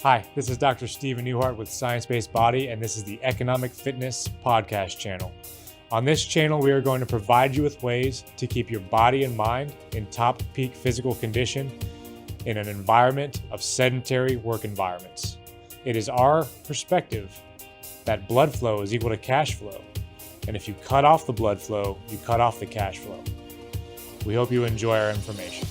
Hi, this is Dr. Steven Newhart with Science-Based Body, and this is the Economic Fitness Podcast channel. On this channel, we are going to provide you with ways to keep your body and mind in top peak physical condition in an environment of sedentary work environments. It is our perspective that blood flow is equal to cash flow. And if you cut off the blood flow, you cut off the cash flow. We hope you enjoy our information.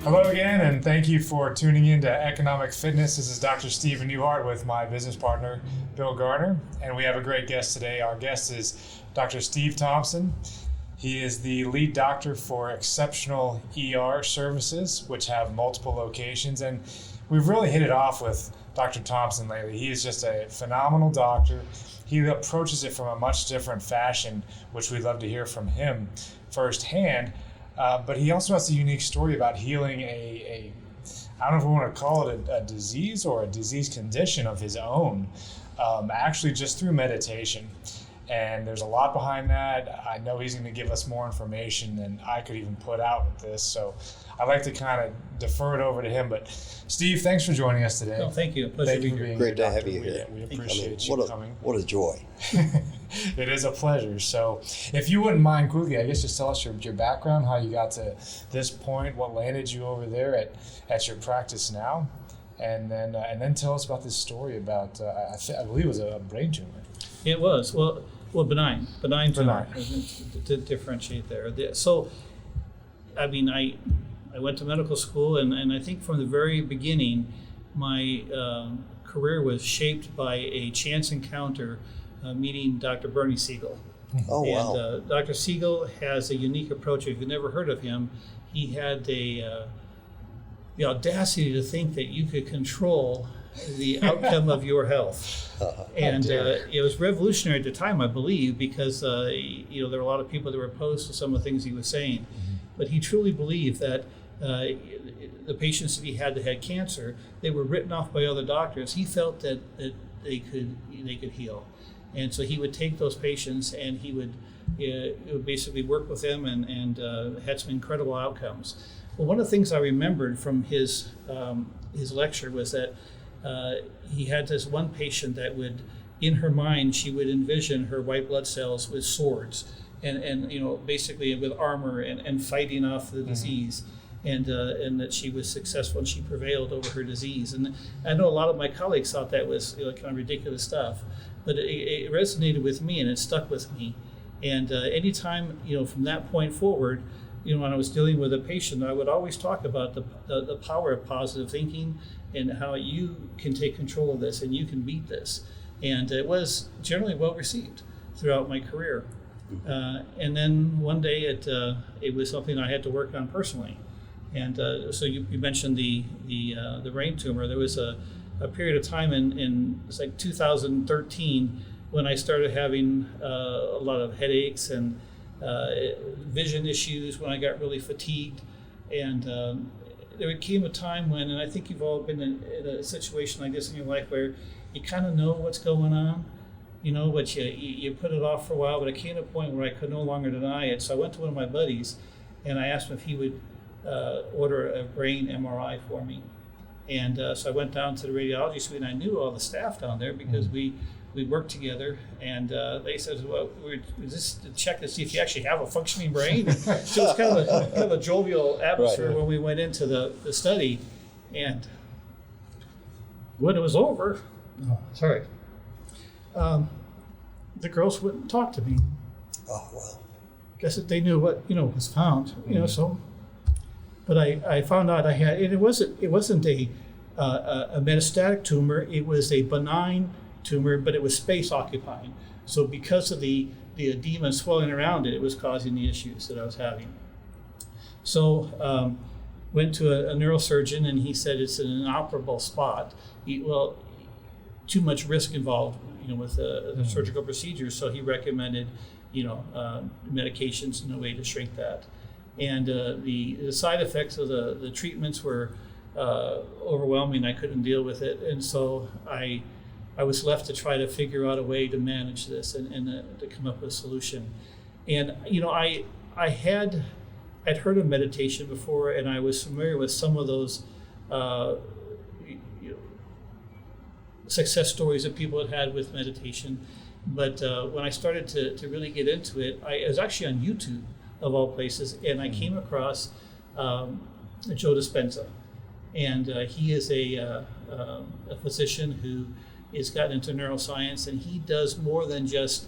Hello again, and thank you for tuning in to Economic Fitness. This is Dr. Steven Newhart with my business partner, Bill Garner, and we have a great guest today. Our guest is Dr. Steve Thompson. He is the lead doctor for Exceptional ER Services, which have multiple locations, and we've really hit it off with Dr. Thompson lately. He is just a phenomenal doctor. He approaches it from a much different fashion, which we'd love to hear from him firsthand. But he also has a unique story about healing I don't know if we want to call it a disease or a disease condition of his own, actually just through meditation. And there's a lot behind that. I know he's going to give us more information than I could even put out with this. So I'd like to kind of defer it over to him. But Steve, thanks for joining us today. No, thank you. Pleasure being here. Great to have you here. We appreciate you coming. What a joy. It is a pleasure. So if you wouldn't mind quickly, I guess just tell us your background, how you got to this point, what landed you over there at your practice now, and then tell us about this story about, I believe it was a brain tumor. It was. Well, benign tumor. To differentiate there. So, I mean, I went to medical school, and I think from the very beginning, my career was shaped by a chance encounter meeting Dr. Bernie Siegel. Oh, wow. And Dr. Siegel has a unique approach. If you've never heard of him, he had the audacity to think that you could control the outcome of your health. And it was revolutionary at the time, I believe, because there were a lot of people that were opposed to some of the things he was saying. Mm-hmm. But he truly believed that the patients that he had that had cancer, they were written off by other doctors. He felt that they could heal. And so he would take those patients and he would basically work with them and had some incredible outcomes. Well, one of the things I remembered from his lecture was that he had this one patient that would, in her mind, she would envision her white blood cells with swords and basically with armor and fighting off the disease, and that she was successful and she prevailed over her disease. And I know a lot of my colleagues thought that was kind of ridiculous stuff, but it resonated with me and it stuck with me. And anytime, from that point forward, when I was dealing with a patient, I would always talk about the power of positive thinking and how you can take control of this and you can beat this. And it was generally well received throughout my career. And then one day it was something I had to work on personally. And so you mentioned the brain tumor. There was a period of time in it's like 2013 when I started having a lot of headaches and vision issues, when I got really fatigued. And there came a time when, and I think you've all been in a situation like this in your life, where you kind of know what's going on, but you put it off for a while. But it came to a point where I could no longer deny it. So I went to one of my buddies and I asked him if he would order a brain MRI for me. And so I went down to the radiology suite, and I knew all the staff down there because we worked together, and they said, well, we're just to check to see if you actually have a functioning brain. So it was kind of a jovial atmosphere when we went into the study. And when it was over, the girls wouldn't talk to me. Oh, well. Guess that they knew what was found, so. But I found out I had, and it wasn't a metastatic tumor. It was a benign tumor, but it was space occupying. So because of the edema swelling around it, it was causing the issues that I was having. So went to a neurosurgeon, and he said it's an inoperable spot. Too much risk involved, with the surgical procedure. So he recommended, medications and a way to shrink that. And the side effects of the treatments were overwhelming. I couldn't deal with it, and so I was left to try to figure out a way to manage this and to come up with a solution. And I'd heard of meditation before, and I was familiar with some of those you know, success stories that people had with meditation. But when I started to really get into it, I was actually on YouTube, of all places, and I came across Joe Dispenza. And he is a physician who has gotten into neuroscience, and he does more than just,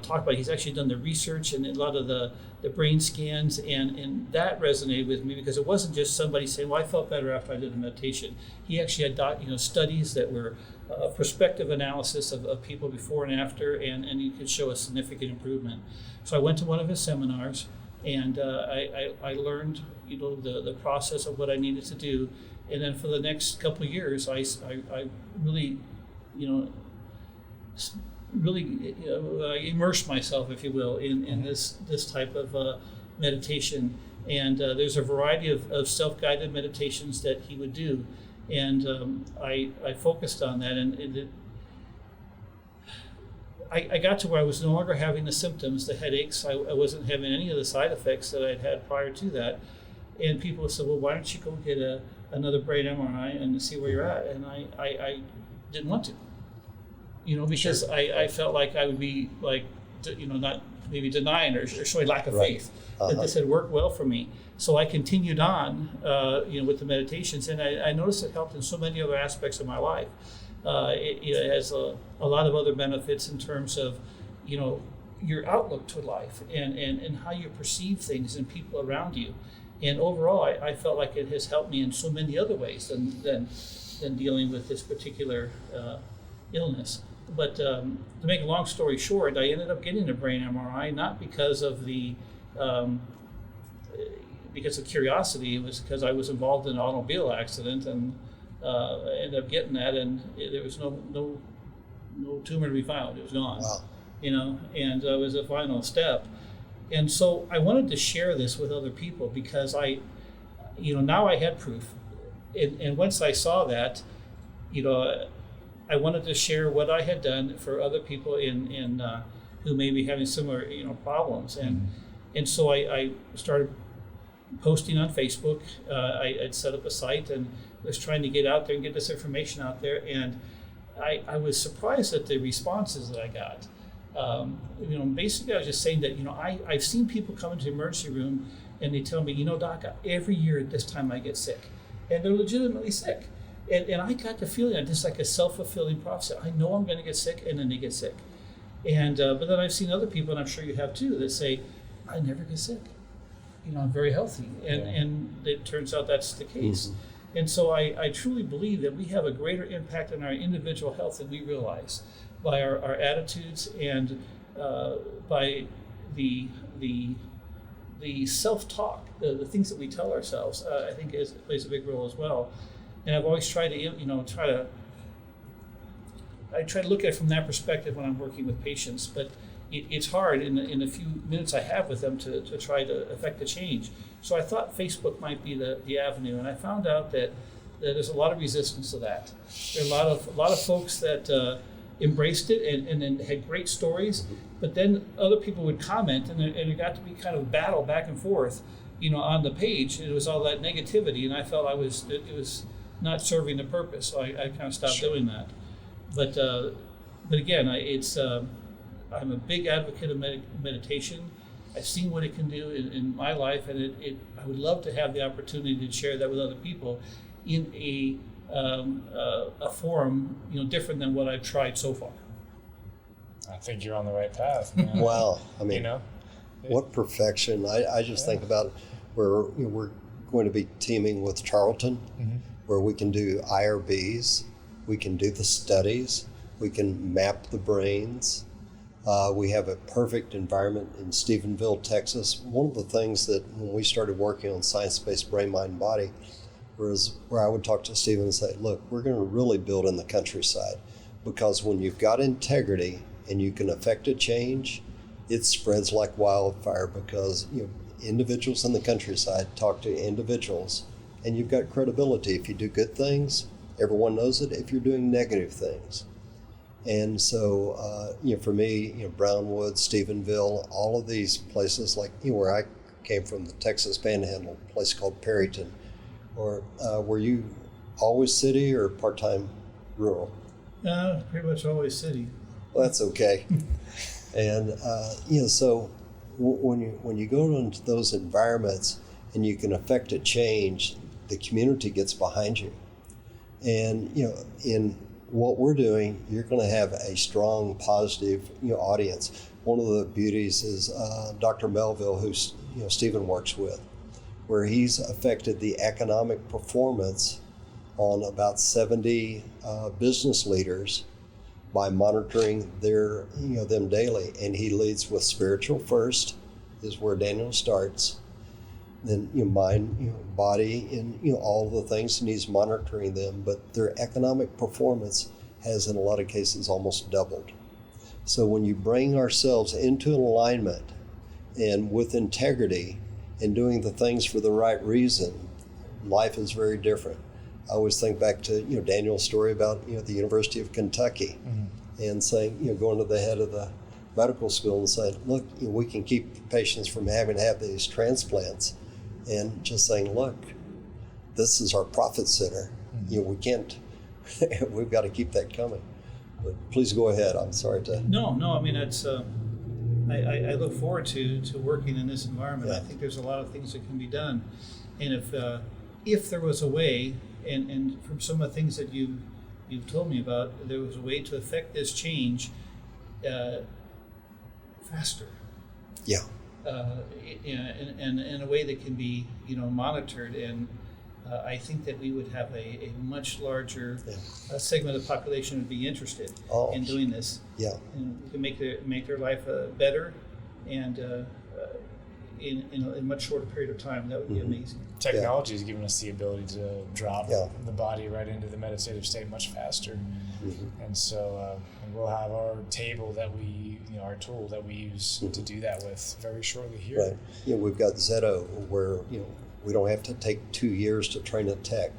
talk about it. He's actually done the research and a lot of the brain scans, and that resonated with me because it wasn't just somebody saying, well, I felt better after I did the meditation. He actually had studies that were prospective analysis of people before and after, and he could show a significant improvement. So I went to one of his seminars, and I learned the process of what I needed to do, and then for the next couple of years I really immersed myself, if you will, in this type of meditation. And there's a variety of self-guided meditations that he would do, and I focused on that, and I got to where I was no longer having the symptoms, the headaches. I wasn't having any of the side effects that I'd had prior to that. And people said, well, why don't you go get another brain MRI and see where you're at? And I didn't want to, because Sure. I felt like I would be not maybe denying or showing lack of faith that this had worked well for me. So I continued on, with the meditations, and I noticed it helped in so many other aspects of my life. It has a lot of other benefits in terms of, your outlook to life and how you perceive things and people around you. And overall, I felt like it has helped me in so many other ways than dealing with this particular illness. But to make a long story short, I ended up getting a brain MRI, not because of because of curiosity. It was because I was involved in an automobile accident, and I ended up getting that, and there was no tumor to be found. It was gone. Wow. And it was a final step. And so I wanted to share this with other people because now I had proof. And once I saw that, I wanted to share what I had done for other people in who may be having similar, problems. And so I started posting on Facebook. I'd set up a site and was trying to get out there and get this information out there. And I was surprised at the responses that I got. Basically I was just saying that, I've seen people come into the emergency room and they tell me, Doc, every year at this time I get sick. And they're legitimately sick. And I got the feeling that it's like a self-fulfilling prophecy. I know I'm going to get sick, and then they get sick. And but then I've seen other people, and I'm sure you have too, that say, I never get sick. I'm very healthy. And it turns out that's the case. Mm-hmm. And so I truly believe that we have a greater impact on our individual health than we realize by our attitudes and by the self-talk, the things that we tell ourselves. I think plays a big role as well. And I've always tried to, I try to look at it from that perspective when I'm working with patients, but it's hard in the few minutes I have with them to try to affect the change. So I thought Facebook might be the avenue, and I found out that there's a lot of resistance to that. There are a lot of folks that embraced it and then had great stories, but then other people would comment, and it got to be kind of a battle back and forth, on the page. It was all that negativity, and I felt it was not serving the purpose, so I kind of stopped doing that. But again, I'm a big advocate of meditation. I've seen what it can do in my life, and I would love to have the opportunity to share that with other people in a forum, different than what I've tried so far. I think you're on the right path, man. Wow. I mean, what perfection. I just think about where we're going to be teaming with Charlton, mm-hmm. where we can do IRBs, we can do the studies, we can map the brains. We have a perfect environment in Stephenville, Texas. One of the things that when we started working on science-based brain, mind, body, was where I would talk to Stephen and say, look, we're going to really build in the countryside, because when you've got integrity and you can affect a change, it spreads like wildfire, because individuals in the countryside talk to individuals, and you've got credibility. If you do good things, everyone knows it. If you're doing negative things. And so, for me, Brownwood, Stephenville, all of these places, like where I came from, the Texas Panhandle, a place called Perryton, Or were you always city or part-time rural? Pretty much always city. Well, that's okay. And so when you go into those environments and you can affect a change, the community gets behind you. And in what we're doing, you're going to have a strong, positive audience. One of the beauties is Dr. Melville, who Stephen works with, where he's affected the economic performance on about 70 business leaders by monitoring them daily. And he leads with spiritual first, is where Daniel starts. Then mind, body, and all the things, and he's monitoring them. But their economic performance has, in a lot of cases, almost doubled. So when you bring ourselves into alignment and with integrity and doing the things for the right reason, life is very different. I always think back to Daniel's story about the University of Kentucky, and saying going to the head of the medical school and saying, look, we can keep patients from having to have these transplants, and just saying, look, this is our profit center. We can't. We've got to keep that coming. But please go ahead. I'm sorry to. No. I mean, it's. I look forward to working in this environment. Yeah. I think there's a lot of things that can be done, and if there was a way, and from some of the things that you've told me about, there was a way to affect this change faster. Yeah. And in a way that can be monitored, and I think that we would have a much larger segment of the population would be interested in doing this. Yeah. And we can make their life better, and in a much shorter period of time. That would be amazing. Technology has given us the ability to drop the body right into the meditative state much faster. And so and we'll have our table that we, our tool that we use to do that with very shortly here. Right. We've got Zeto, where we don't have to take 2 years to train a tech.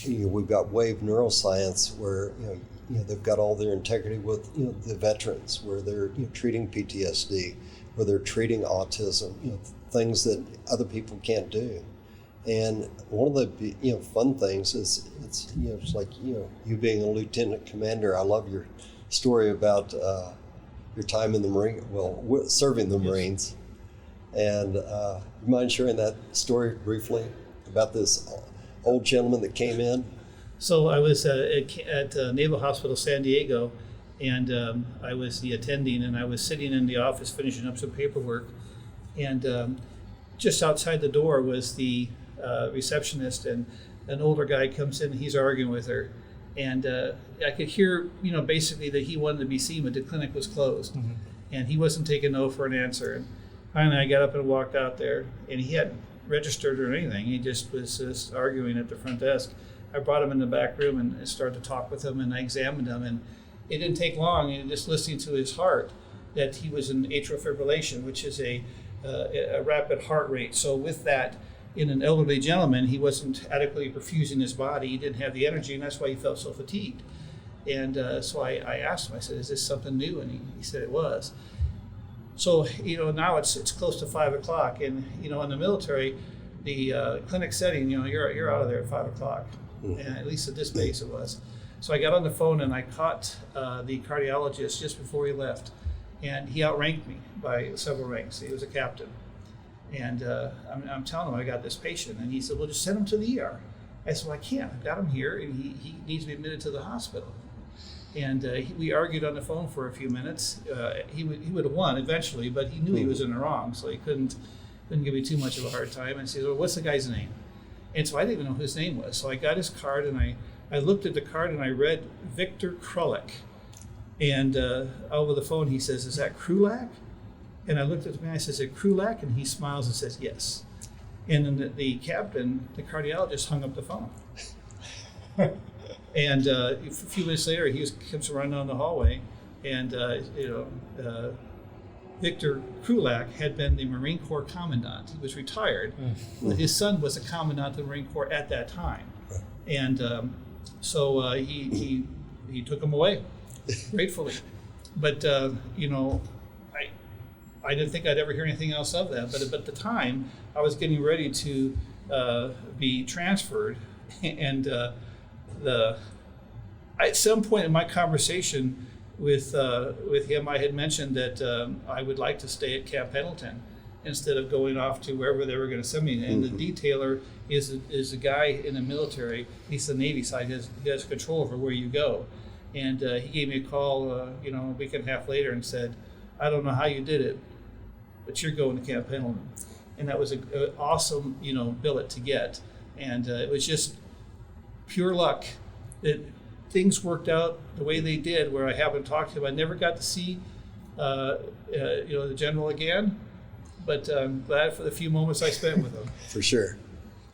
We've got Wave Neuroscience, where they've got all their integrity with the veterans, where they're treating PTSD, where they're treating autism, things that other people can't do. And one of the fun things is it's like you being a lieutenant commander. I love your story about your time in the Marine, serving the Marines. And you mind sharing that story briefly about this old gentleman that came in? So I was at Naval Hospital San Diego, and I was the attending, and I was sitting in the office finishing up some paperwork, and just outside the door was the receptionist, and an older guy comes in and he's arguing with her, and I could hear basically that he wanted to be seen, but the clinic was closed, and he wasn't taking no for an answer. And finally I got up and walked out there, and he hadn't registered or anything. He just was just arguing at the front desk. I brought him in the back room and started to talk with him, and I examined him, and it didn't take long, and just listening to his heart, that he was in atrial fibrillation, which is a rapid heart rate. So with that, in an elderly gentleman, he wasn't adequately perfusing his body. He didn't have the energy, and that's why he felt so fatigued. And so I asked him, I said, is this something new? And he said it was. So, now it's close to 5 o'clock, and, in the military, the clinic setting, you're out of there at 5 o'clock, and at least at this base it was. So I got on the phone and I caught the cardiologist just before he left, and he outranked me by several ranks. He was a captain. And I'm telling him I got this patient, and he said, well, just send him to the ER. I said, well, I can't. I've got him here, and he needs to be admitted to the hospital. And we argued on the phone for a few minutes. He would have won eventually, but he knew he was in the wrong, so he couldn't give me too much of a hard time. And he said, well, what's the guy's name? And so I didn't even know who his name was. So I got his card, and I looked at the card, and I read Victor Krulak. And over the phone, he says, is that Krulak? And I looked at the man, I said, is it Krulak? And he smiles and says, yes. And then the captain, the cardiologist, hung up the phone. And a few minutes later, he comes running down the hallway, and Victor Krulak had been the Marine Corps commandant. He was retired, but his son was a commandant of the Marine Corps at that time, and so he took him away, gratefully. But I didn't think I'd ever hear anything else of that. But at the time, I was getting ready to be transferred. And at some point in my conversation with him, I had mentioned that I would like to stay at Camp Pendleton instead of going off to wherever they were going to send me. And the detailer is a guy in the military. He's the Navy side. He has control over where you go. And he gave me a call, a week and a half later, and said, "I don't know how you did it, but you're going to Camp Pendleton." And that was an awesome, billet to get. And it was just pure luck that things worked out the way they did, where I haven't talked to him. I never got to see, the general again, but I'm glad for the few moments I spent with him. For sure.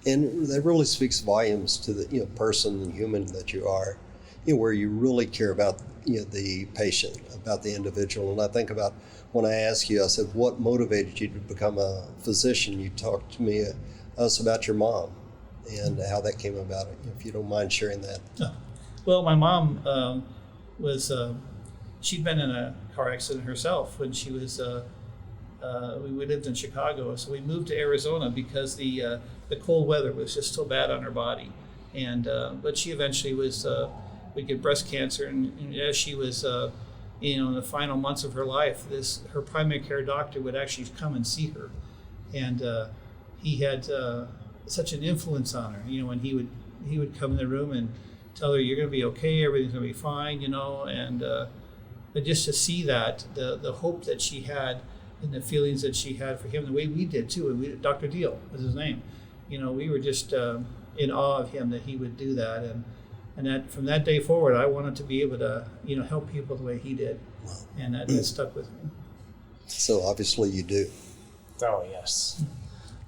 And that really speaks volumes to the person and human that you are, where you really care about the patient, about the individual. And I think about when I asked you, I said, what motivated you to become a physician? You talked to us about your mom and how that came about, if you don't mind sharing that. Well, my mom she'd been in a car accident herself when she was, we lived in Chicago, so we moved to Arizona because the cold weather was just so bad on her body. And but she eventually would get breast cancer, and as she was, in the final months of her life, her primary care doctor would actually come and see her, and he had such an influence on her. When he would come in the room and tell her, "You're going to be okay, everything's going to be fine," and but just to see that the hope that she had and the feelings that she had for him, the way we did too. And Dr. Deal was his name. We were just in awe of him that he would do that, and that from that day forward, I wanted to be able to help people the way he did, and that stuck with me. So obviously you do. Oh yes.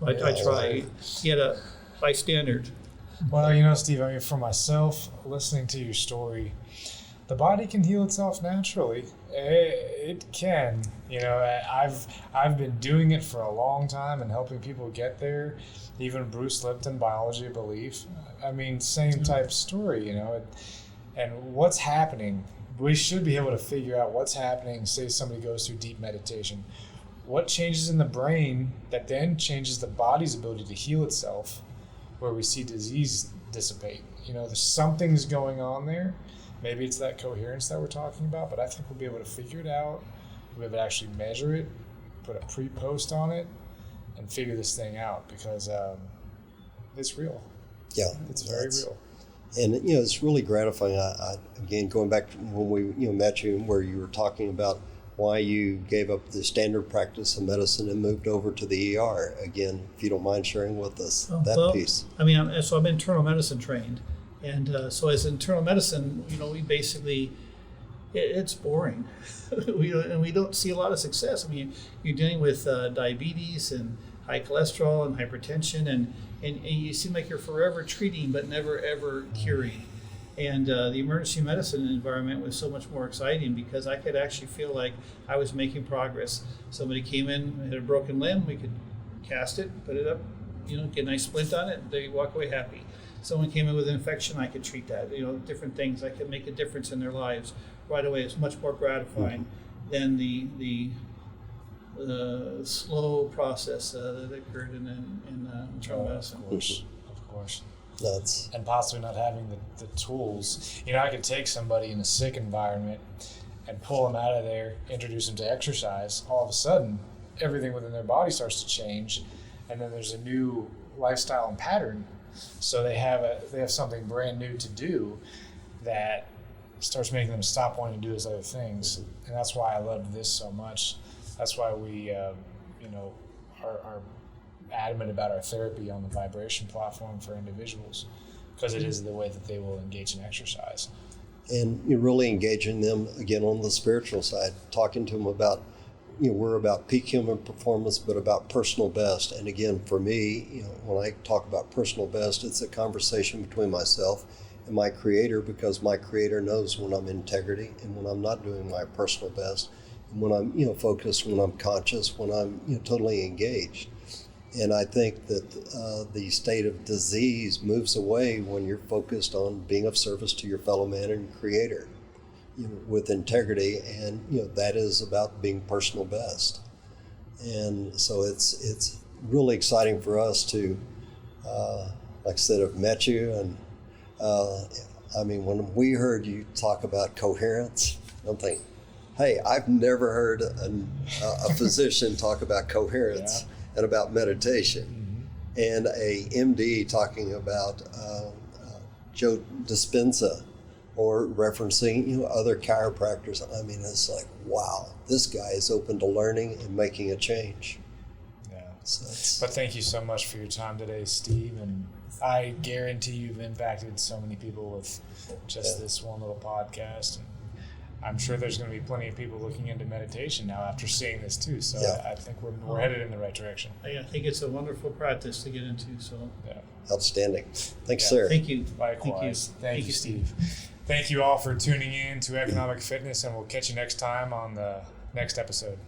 I try. He had a high standard. Well, Steve, for myself, listening to your story, the body can heal itself naturally. It can. I've been doing it for a long time and helping people get there. Even Bruce Lipton, Biology of Belief. Same type story, and what's happening. We should be able to figure out what's happening. Say somebody goes through deep meditation. What changes in the brain that then changes the body's ability to heal itself, where we see disease dissipate. There's something's going on there. Maybe it's that coherence that we're talking about, but I think we'll be able to figure it out. We'll be able to actually measure it, put a pre-post on it, and figure this thing out, because it's real. Yeah. It's very real. And, it's really gratifying. I again, going back to when we met you, where you were talking about why you gave up the standard practice of medicine and moved over to the ER. Again, if you don't mind sharing with us piece. So I'm internal medicine trained. And so as internal medicine, we basically, it's boring. we don't see a lot of success. You're dealing with diabetes and high cholesterol and hypertension, and you seem like you're forever treating but never ever curing. And the emergency medicine environment was so much more exciting because I could actually feel like I was making progress. Somebody came in, had a broken limb, we could cast it, put it up, get a nice splint on it, they walk away happy. Someone came in with an infection, I could treat that, different things. I could make a difference in their lives right away. It's much more gratifying than the slow process that occurred in internal medicine. Of course. And possibly not having the tools. I could take somebody in a sick environment and pull them out of there, introduce them to exercise. All of a sudden, everything within their body starts to change, and then there's a new lifestyle and pattern. So they have something brand new to do that starts making them stop wanting to do those other things. And that's why I loved this so much. That's why we, are adamant about our therapy on the vibration platform for individuals, because it is the way that they will engage in exercise. And you're really engaging them again on the spiritual side, talking to them about, we're about peak human performance, but about personal best. And again, for me, when I talk about personal best, it's a conversation between myself and my creator, because my creator knows when I'm in integrity and when I'm not doing my personal best, and when I'm, focused, when I'm conscious, when I'm, totally engaged. And I think that the state of disease moves away when you're focused on being of service to your fellow man and creator, with integrity, and that is about being personal best. And so it's really exciting for us to like I said, have met you. And I mean, when we heard you talk about coherence, I'm thinking, hey, I've never heard a physician talk about coherence and about meditation, and a MD talking about Joe Dispenza or referencing other chiropractors. I mean, it's like, wow, this guy is open to learning and making a change. Yeah. So but thank you so much for your time today, Steve. And I guarantee you've impacted so many people with just this one little podcast. And I'm sure there's going to be plenty of people looking into meditation now after seeing this too. So I think we're headed in the right direction. I think it's a wonderful practice to get into. So outstanding. Thanks, sir. Thank you. Likewise. Thank you, Steve. Thank you all for tuning in to Economic Fitness, and we'll catch you next time on the next episode.